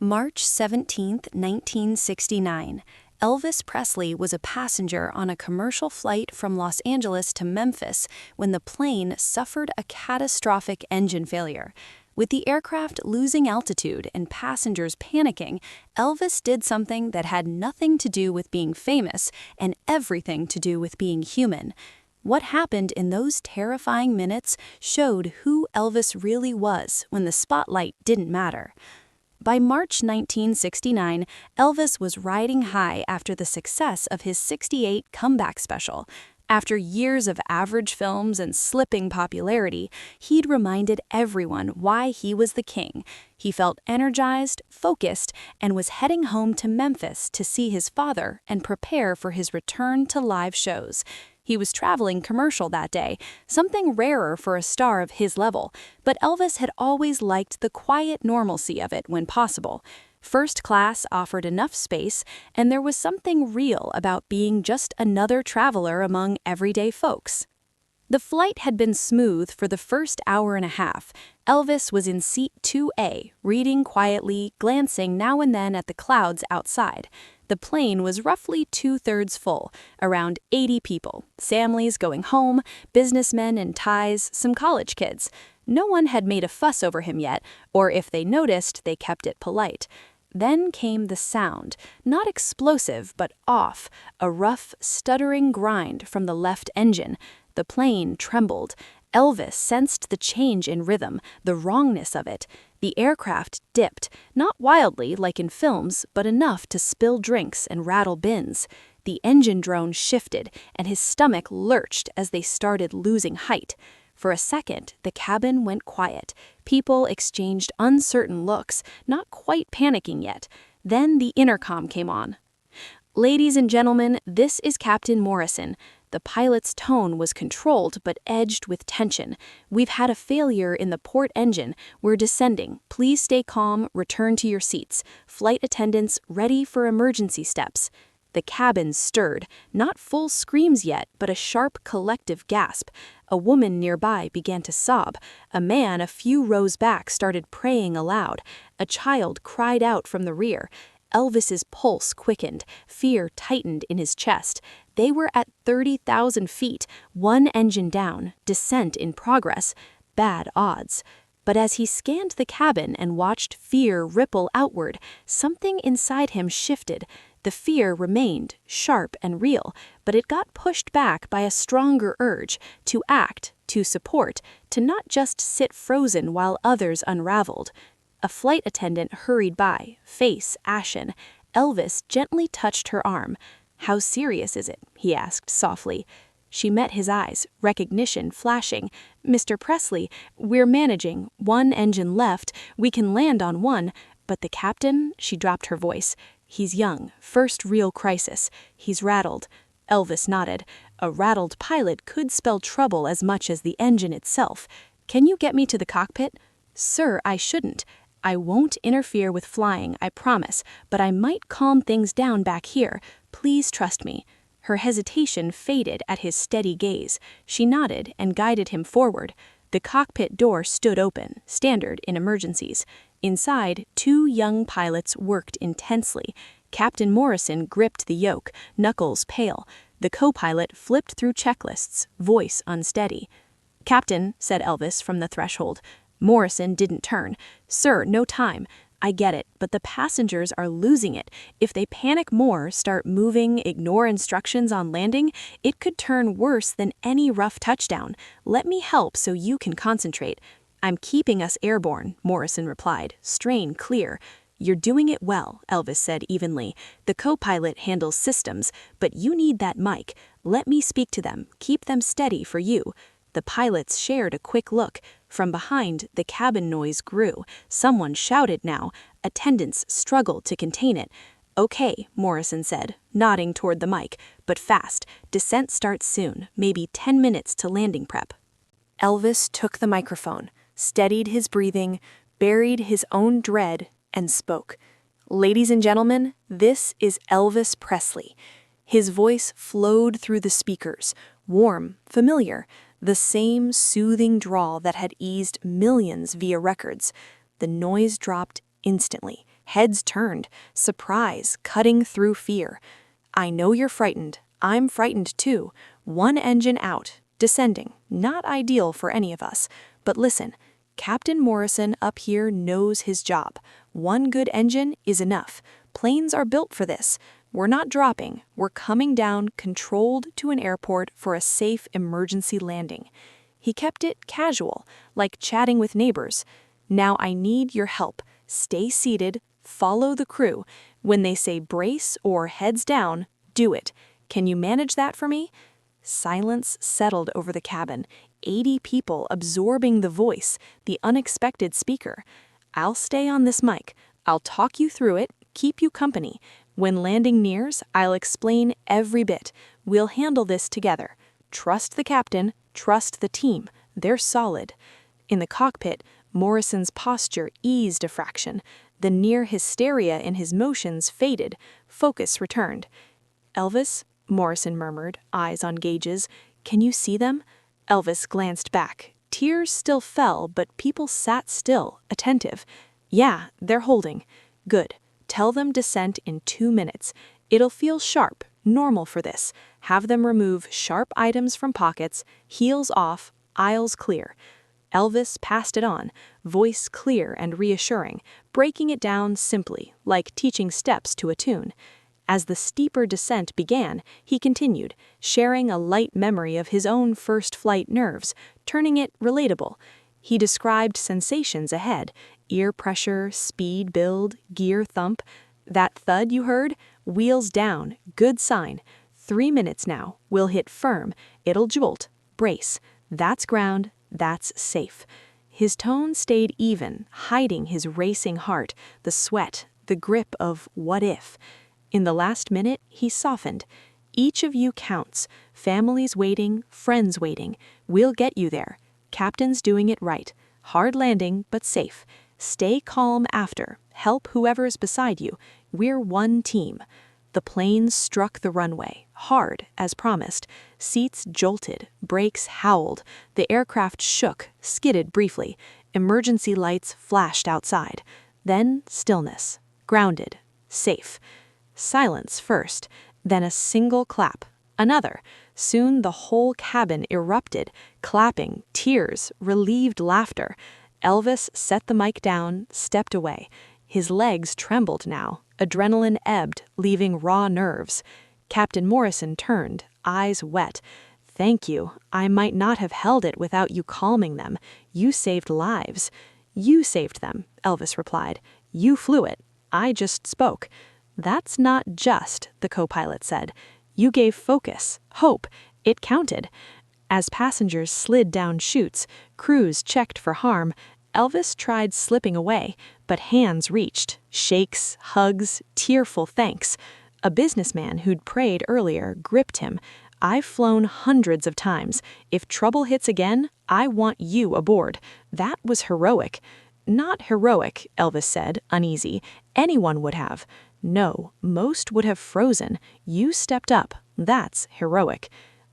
March 17, 1969. Elvis Presley was a passenger on a commercial flight from Los Angeles to Memphis when the plane suffered a catastrophic engine failure. With the aircraft losing altitude and passengers panicking, Elvis did something that had nothing to do with being famous and everything to do with being human. What happened in those terrifying minutes showed who Elvis really was when the spotlight didn't matter. By March 1969, Elvis was riding high after the success of his '68 comeback special. After years of average films and slipping popularity, he'd reminded everyone why he was the king. He felt energized, focused, and was heading home to Memphis to see his father and prepare for his return to live shows. He was traveling commercial that day, something rarer for a star of his level, but Elvis had always liked the quiet normalcy of it when possible. First class offered enough space, and there was something real about being just another traveler among everyday folks. The flight had been smooth for the first hour and a half. Elvis was in seat 2A, reading quietly, glancing now and then at the clouds outside. The plane was roughly two-thirds full, around 80 people, families going home, businessmen in ties, some college kids. No one had made a fuss over him yet, or if they noticed, they kept it polite. Then came the sound, not explosive but off, a rough, stuttering grind from the left engine. The plane trembled. Elvis sensed the change in rhythm, the wrongness of it. The aircraft dipped, not wildly like in films, but enough to spill drinks and rattle bins. The engine drone shifted, and his stomach lurched as they started losing height. For a second, the cabin went quiet. People exchanged uncertain looks, not quite panicking yet. Then the intercom came on. "Ladies and gentlemen, this is Captain Morrison." The pilot's tone was controlled but edged with tension. "We've had a failure in the port engine. We're descending. Please stay calm, return to your seats. Flight attendants ready for emergency steps." The cabin stirred, not full screams yet, but a sharp collective gasp. A woman nearby began to sob. A man a few rows back started praying aloud. A child cried out from the rear. Elvis's pulse quickened, fear tightened in his chest. They were at 30,000 feet, one engine down, descent in progress. Bad odds. But as he scanned the cabin and watched fear ripple outward, something inside him shifted. The fear remained, sharp and real, but it got pushed back by a stronger urge to act, to support, to not just sit frozen while others unraveled. A flight attendant hurried by, face ashen. Elvis gently touched her arm. "How serious is it?" he asked softly. She met his eyes, recognition flashing. "Mr. Presley, we're managing. One engine left. We can land on one." But the captain, she dropped her voice. "He's young, first real crisis. He's rattled." Elvis nodded. A rattled pilot could spell trouble as much as the engine itself. "Can you get me to the cockpit?" "Sir, I shouldn't. I won't interfere with flying, I promise, but I might calm things down back here. Please trust me." Her hesitation faded at his steady gaze. She nodded and guided him forward. The cockpit door stood open, standard in emergencies. Inside, two young pilots worked intensely. Captain Morrison gripped the yoke, knuckles pale. The co-pilot flipped through checklists, voice unsteady. "Captain," said Elvis from the threshold. Morrison didn't turn. "Sir, no time. I get it, but the passengers are losing it. If they panic more, start moving, ignore instructions on landing, it could turn worse than any rough touchdown. Let me help so you can concentrate." "I'm keeping us airborne," Morrison replied, strain clear. "You're doing it well," Elvis said evenly. "The co-pilot handles systems, but you need that mic. Let me speak to them. Keep them steady for you." The pilots shared a quick look. From behind, the cabin noise grew. Someone shouted now. Attendants struggled to contain it. "Okay," Morrison said, nodding toward the mic, "but fast. Descent starts soon, maybe 10 minutes to landing prep." Elvis took the microphone, steadied his breathing, buried his own dread, and spoke. "Ladies and gentlemen, this is Elvis Presley." His voice flowed through the speakers, warm, familiar, the same soothing drawl that had eased millions via records. The noise dropped instantly. Heads turned, surprise cutting through fear. I know you're frightened. I'm frightened too. One engine out, descending. Not ideal for any of us. But listen, Captain Morrison up here knows his job. One good engine is enough. Planes are built for this. We're not dropping. We're coming down controlled to an airport for a safe emergency landing. He kept it casual, like chatting with neighbors. Now I need your help. Stay seated, follow the crew. When they say brace or heads down, do it. Can you manage that for me? Silence settled over the cabin, 80 people absorbing the voice, the unexpected speaker. I'll stay on this mic. I'll talk you through it, keep you company. When landing nears, I'll explain every bit. We'll handle this together. Trust the captain, trust the team. They're solid. In the cockpit, Morrison's posture eased a fraction. The near hysteria in his motions faded. Focus returned. Elvis, Morrison murmured, eyes on gauges. Can you see them? Elvis glanced back. Tears still fell, but people sat still, attentive. Yeah, they're holding. Good. Tell them descent in 2 minutes. It'll feel sharp, normal for this. Have them remove sharp items from pockets, heels off, aisles clear. Elvis passed it on, voice clear and reassuring, breaking it down simply, like teaching steps to a tune. As the steeper descent began, he continued, sharing a light memory of his own first flight nerves, turning it relatable. He described sensations ahead, ear pressure, speed build, gear thump. That thud you heard? Wheels down, good sign. 3 minutes now, we'll hit firm, it'll jolt, brace. That's ground, that's safe. His tone stayed even, hiding his racing heart, the sweat, the grip of what if. In the last minute, he softened. Each of you counts. Families waiting, friends waiting. We'll get you there. Captain's doing it right. Hard landing, but safe. Stay calm after. Help whoever's beside you. We're one team. The plane struck the runway, hard, as promised. Seats jolted, brakes howled. The aircraft shook, skidded briefly. Emergency lights flashed outside. Then stillness. Grounded. Safe. Silence first, then a single clap. Another. Soon the whole cabin erupted, clapping, tears, relieved laughter. Elvis set the mic down, stepped away. His legs trembled now. Adrenaline ebbed, leaving raw nerves. Captain Morrison turned, eyes wet. Thank you. I might not have held it without you calming them. You saved lives. You saved them, Elvis replied. You flew it. I just spoke. That's not just, the co-pilot said. You gave focus, hope. It counted. As passengers slid down chutes, crews checked for harm. Elvis tried slipping away, but hands reached. Shakes, hugs, tearful thanks. A businessman who'd prayed earlier gripped him. I've flown hundreds of times. If trouble hits again, I want you aboard. That was heroic. Not heroic, Elvis said, uneasy. Anyone would have. No, most would have frozen. You stepped up. That's heroic.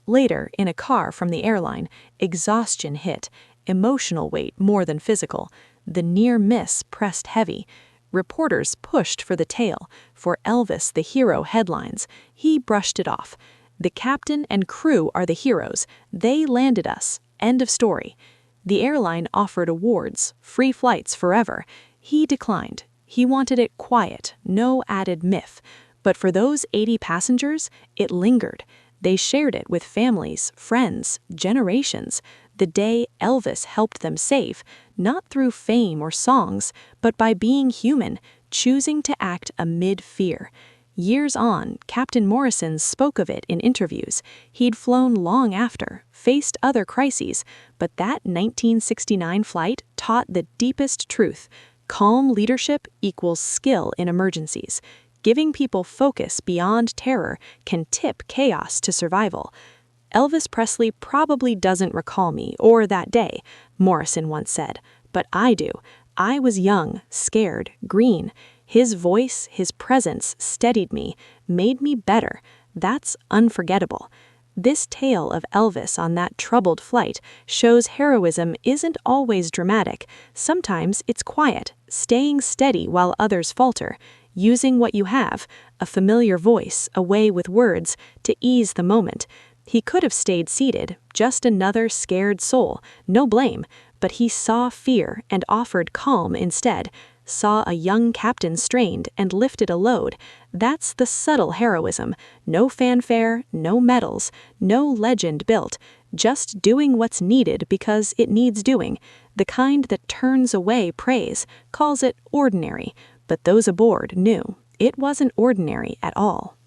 Later, in a car from the airline, exhaustion hit. Emotional weight more than physical. The near miss pressed heavy. Reporters pushed for the tail. For Elvis, the hero headlines. He brushed it off. The captain and crew are the heroes. They landed us. End of story. The airline offered awards, free flights forever. He declined. He wanted it quiet, no added myth. But for those 80 passengers, it lingered. They shared it with families, friends, generations. The day Elvis helped them save, not through fame or songs, but by being human, choosing to act amid fear. Years on, Captain Morrison spoke of it in interviews. He'd flown long after, faced other crises, but that 1969 flight taught the deepest truth. Calm leadership equals skill in emergencies. Giving people focus beyond terror can tip chaos to survival. Elvis Presley probably doesn't recall me or that day, Morrison once said, but I do. I was young, scared, green. His voice, his presence steadied me, made me better. That's unforgettable. This tale of Elvis on that troubled flight shows heroism isn't always dramatic. Sometimes it's quiet, staying steady while others falter, using what you have, a familiar voice, a way with words, to ease the moment. He could have stayed seated, just another scared soul, no blame, but he saw fear and offered calm instead, saw a young captain strained and lifted a load. That's the subtle heroism. No fanfare, no medals, no legend built, just doing what's needed because it needs doing. The kind that turns away praise, calls it ordinary, but those aboard knew it wasn't ordinary at all.